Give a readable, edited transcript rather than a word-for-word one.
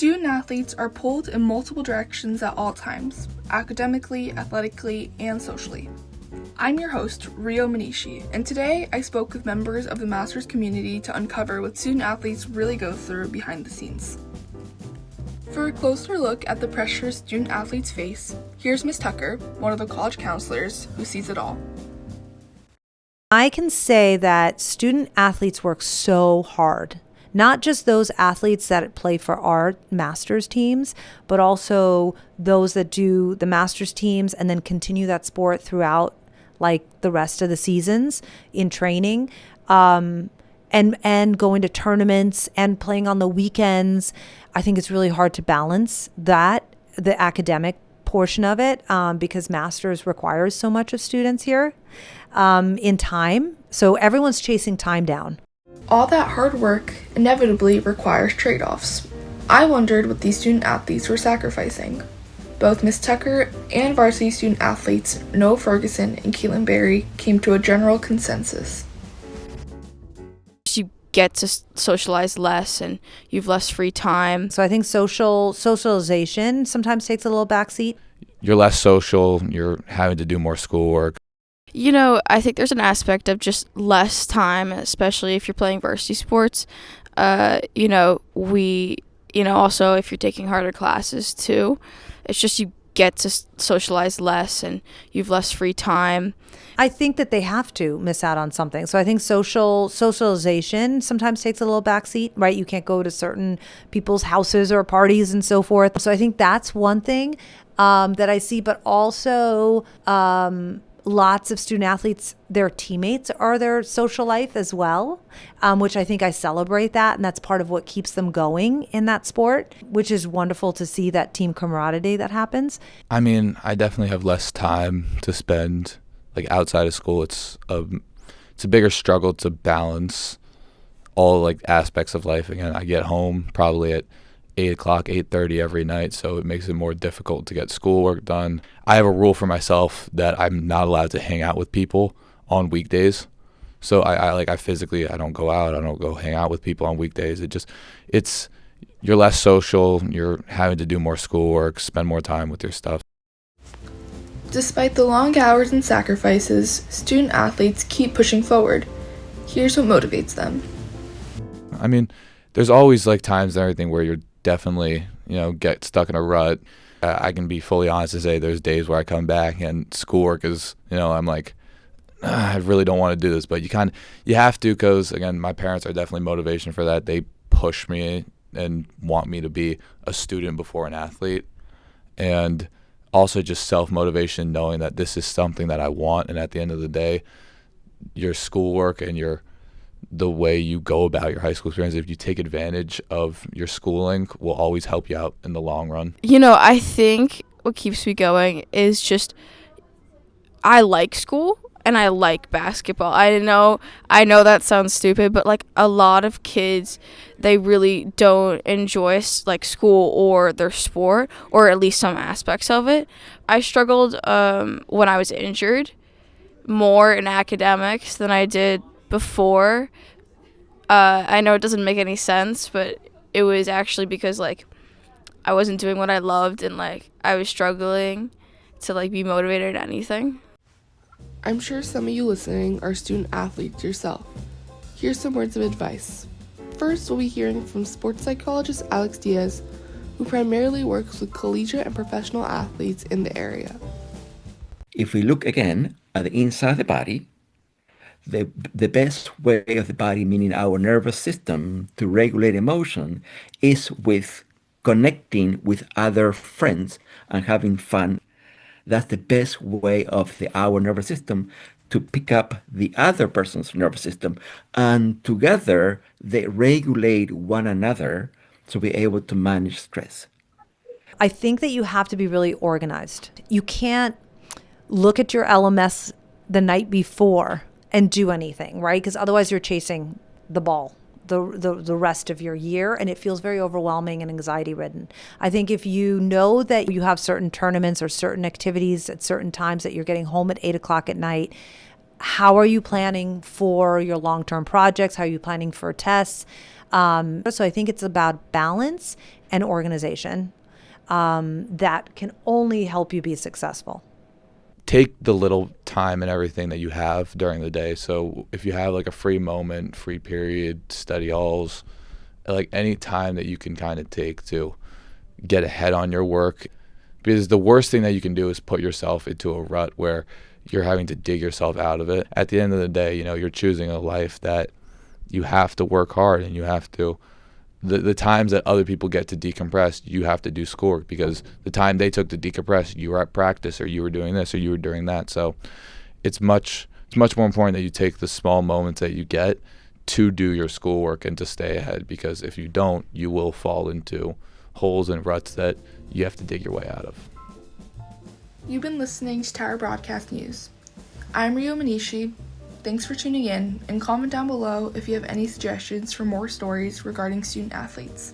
Student athletes are pulled in multiple directions at all times, academically, athletically, and socially. I'm your host, Rio Imanishi, and today I spoke with members of the Masters community to uncover what student athletes really go through behind the scenes. For a closer look at the pressures student athletes face, here's Ms. Tucker, one of the college counselors who sees it all. I can say that student athletes work so hard. Not just those athletes that play for our Masters teams, but also those that do the Masters teams and then continue that sport throughout like the rest of the seasons in training, and going to tournaments and playing on the weekends. I think it's really hard to balance that, the academic portion of it, because Masters requires so much of students here in time. So everyone's chasing time down. All that hard work inevitably requires trade-offs. I wondered what these student athletes were sacrificing. Both Ms. Tucker and varsity student athletes Noah Ferguson and Keelan Berry came to a general consensus. You get to socialize less and you have less free time. So I think socialization sometimes takes a little backseat. You're less social, you're having to do more schoolwork. You know, I think there's an aspect of just less time, especially if you're playing varsity sports. Also if you're taking harder classes too, it's just you get to socialize less and you have less free time. I think that they have to miss out on something. So I think socialization sometimes takes a little backseat, right? You can't go to certain people's houses or parties and so forth. So I think that's one thing that I see, but also lots of student athletes, their teammates are their social life as well, which I think I celebrate that. And that's part of what keeps them going in that sport, which is wonderful to see that team camaraderie that happens. I mean, I definitely have less time to spend like outside of school. It's a bigger struggle to balance all like aspects of life. Again, I get home probably at 8 o'clock, 8:30 every night, so it makes it more difficult to get schoolwork done. I have a rule for myself that I'm not allowed to hang out with people on weekdays. So I physically, I don't go out, I don't go hang out with people on weekdays. You're less social, you're having to do more schoolwork, spend more time with your stuff. Despite the long hours and sacrifices, student athletes keep pushing forward. Here's what motivates them. I mean, there's always like times and everything where you're definitely, get stuck in a rut. I can be fully honest to say there's days where I come back and schoolwork is, I'm like, I really don't want to do this, but you have to, because again, my parents are definitely motivation for that. They push me and want me to be a student before an athlete, and also just self-motivation, knowing that this is something that I want. And at the end of the day, your schoolwork and the way you go about your high school experience, if you take advantage of your schooling, will always help you out in the long run. I think what keeps me going is just I like school and I like basketball. I know that sounds stupid, but like a lot of kids, they really don't enjoy like school or their sport, or at least some aspects of it. I struggled when I was injured more in academics than I did before. I know it doesn't make any sense, but it was actually because like I wasn't doing what I loved and like I was struggling to like be motivated at anything. I'm sure some of you listening are student athletes yourself. Here's some words of advice. First, we'll be hearing from sports psychologist Alex Diaz, who primarily works with collegiate and professional athletes in the area. If we look again at the inside of the body, the best way of the body, meaning our nervous system, to regulate emotion is with connecting with other friends and having fun. That's the best way of our nervous system to pick up the other person's nervous system, and together they regulate one another to be able to manage stress. I think that you have to be really organized. You can't look at your LMS the night before and do anything, right? Because otherwise you're chasing the ball the rest of your year, and it feels very overwhelming and anxiety ridden. I think if you know that you have certain tournaments or certain activities at certain times that you're getting home at 8 o'clock at night, how are you planning for your long-term projects? How are you planning for tests? So I think it's about balance and organization that can only help you be successful. Take the little time and everything that you have during the day. So if you have like a free moment, free period, study halls, like any time that you can kind of take to get ahead on your work, because the worst thing that you can do is put yourself into a rut where you're having to dig yourself out of it. At the end of the day, you're choosing a life that you have to work hard, and you have to, the times that other people get to decompress, you have to do schoolwork, because the time they took to decompress, you were at practice, or you were doing this, or you were doing that. So it's much more important that you take the small moments that you get to do your schoolwork and to stay ahead, because if you don't, you will fall into holes and ruts that you have to dig your way out of. You've been listening to Tower Broadcast News. I'm Rio Imanishi. Thanks for tuning in, and comment down below if you have any suggestions for more stories regarding student athletes.